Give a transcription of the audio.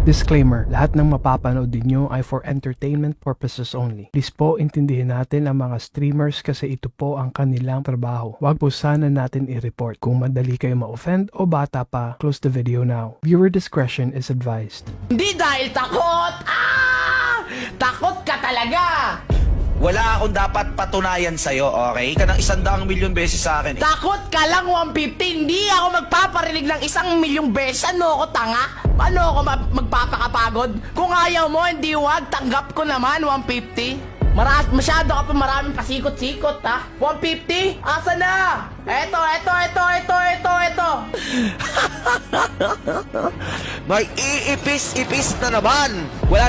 Disclaimer, lahat ng mapapanood ninyo ay for entertainment purposes only. Please po, intindihin natin ang mga streamers kasi ito po ang kanilang trabaho. Huwag po sana natin i-report. Kung madali kayo ma-offend o bata pa, close the video now. Viewer discretion is advised. Hindi dahil takot! Takot ka talaga! Wala akong dapat patunayan sa'yo, okay? Ka ng 100 milyon beses sa akin. Takot ka lang, 150. Hindi ako magpaparinig ng 1,000,000 beses. Ano ako, tanga? Ano ako magpapakapagod? Kung ayaw mo, hindi wag. Tanggap ko naman, 150. Masyado ka pa maraming pasikot-sikot, ha? 150? Asa na? Eto. May iipis-ipis na naman. Wala